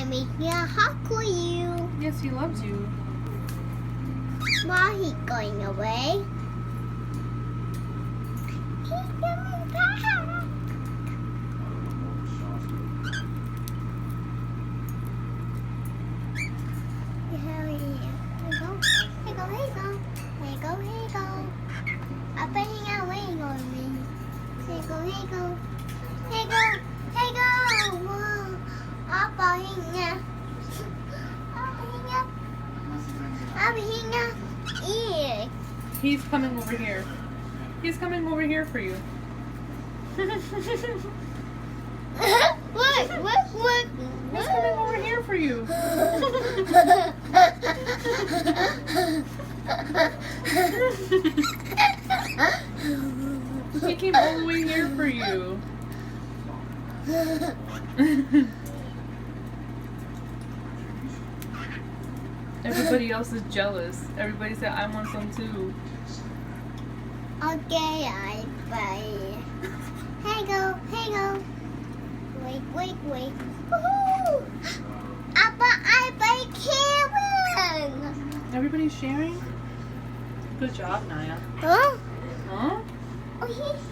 I'm making a hug for you. Yes, he loves you. Why he going away? He's coming back. Here we go. Here go. Here go. Here go. Here go. I bet he got waiting on me. Here go. Here go. Here go. Here go. Whoa. Apa hinga. Apa hinga. Apa hinga. Ear. He's coming over here. He's coming over here for you. Look. He's coming over here for you. He came all the way here for you. Everybody else is jealous. Everybody said, I want some too. Okay, I buy. Here go. Here go. Wait. Woohoo! Appa, I buy Kevin. Everybody's sharing? Good job, Naya. Huh? Huh? Oh, he's